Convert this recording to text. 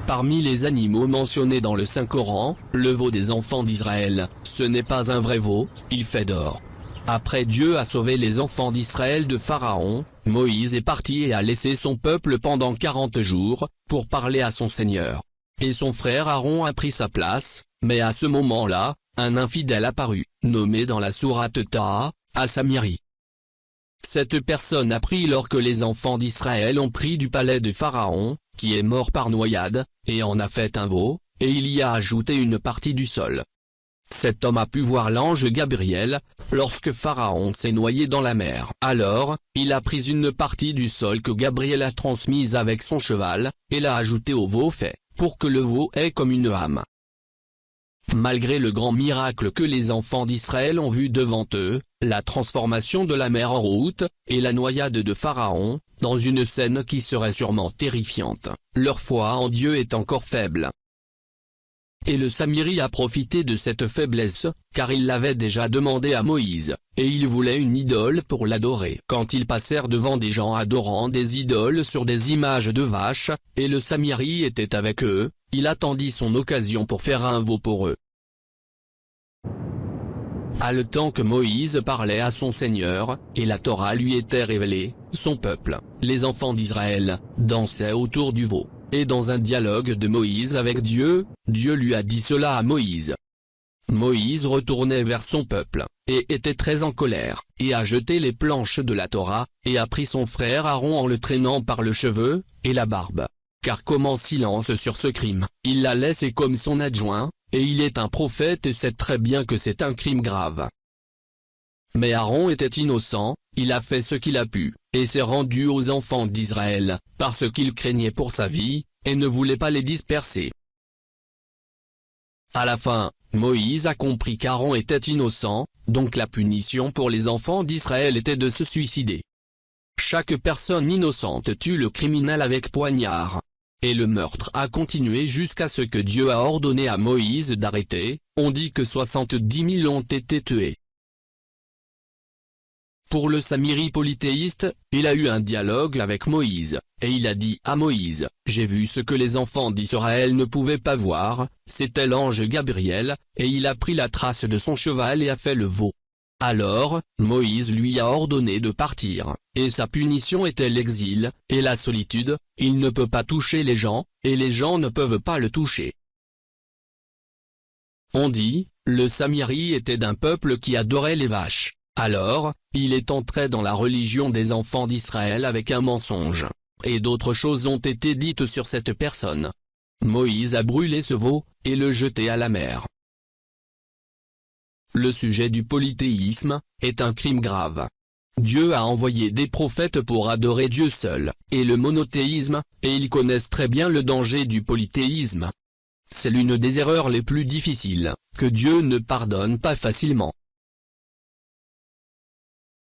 Parmi les animaux mentionnés dans le Saint-Coran, le veau des enfants d'Israël, ce n'est pas un vrai veau, il fait d'or. Après Dieu a sauvé les enfants d'Israël de Pharaon, Moïse est parti et a laissé son peuple pendant 40 jours, pour parler à son Seigneur. Et son frère Aaron a pris sa place, mais à ce moment-là, un infidèle apparut, nommé dans la sourate Taha, à Samiri. Cette personne a pris l'or que les enfants d'Israël ont pris du palais de Pharaon, qui est mort par noyade, et en a fait un veau, et il y a ajouté une partie du sol. Cet homme a pu voir l'ange Gabriel, lorsque Pharaon s'est noyé dans la mer. Alors, il a pris une partie du sol que Gabriel a transmise avec son cheval, et l'a ajouté au veau fait, pour que le veau ait comme une âme. Malgré le grand miracle que les enfants d'Israël ont vu devant eux, la transformation de la mer en route, et la noyade de Pharaon, dans une scène qui serait sûrement terrifiante, leur foi en Dieu est encore faible. Et le Samiri a profité de cette faiblesse, car il l'avait déjà demandé à Moïse, et il voulait une idole pour l'adorer. Quand ils passèrent devant des gens adorant des idoles sur des images de vaches, et le Samiri était avec eux, il attendit son occasion pour faire un veau pour eux. À le temps que Moïse parlait à son Seigneur, et la Torah lui était révélée, son peuple, les enfants d'Israël, dansaient autour du veau. Et dans un dialogue de Moïse avec Dieu, Dieu lui a dit cela à Moïse. Moïse retournait vers son peuple, et était très en colère, et a jeté les planches de la Torah, et a pris son frère Aaron en le traînant par le cheveu, et la barbe. Car comment silence sur ce crime, il l'a laissé comme son adjoint, et il est un prophète et sait très bien que c'est un crime grave. Mais Aaron était innocent, il a fait ce qu'il a pu, et s'est rendu aux enfants d'Israël, parce qu'il craignait pour sa vie, et ne voulait pas les disperser. À la fin, Moïse a compris qu'Aaron était innocent, donc la punition pour les enfants d'Israël était de se suicider. Chaque personne innocente tue le criminel avec poignard. Et le meurtre a continué jusqu'à ce que Dieu a ordonné à Moïse d'arrêter, on dit que 70 000 ont été tués. Pour le Samiri polythéiste, il a eu un dialogue avec Moïse, et il a dit à Moïse, « J'ai vu ce que les enfants d'Israël ne pouvaient pas voir, c'était l'ange Gabriel, et il a pris la trace de son cheval et a fait le veau. » Alors, Moïse lui a ordonné de partir, et sa punition était l'exil, et la solitude, il ne peut pas toucher les gens, et les gens ne peuvent pas le toucher. On dit, le Samiri était d'un peuple qui adorait les vaches. Alors, il est entré dans la religion des enfants d'Israël avec un mensonge. Et d'autres choses ont été dites sur cette personne. Moïse a brûlé ce veau, et le jeté à la mer. Le sujet du polythéisme est un crime grave. Dieu a envoyé des prophètes pour adorer Dieu seul, et le monothéisme, et ils connaissent très bien le danger du polythéisme. C'est l'une des erreurs les plus difficiles, que Dieu ne pardonne pas facilement.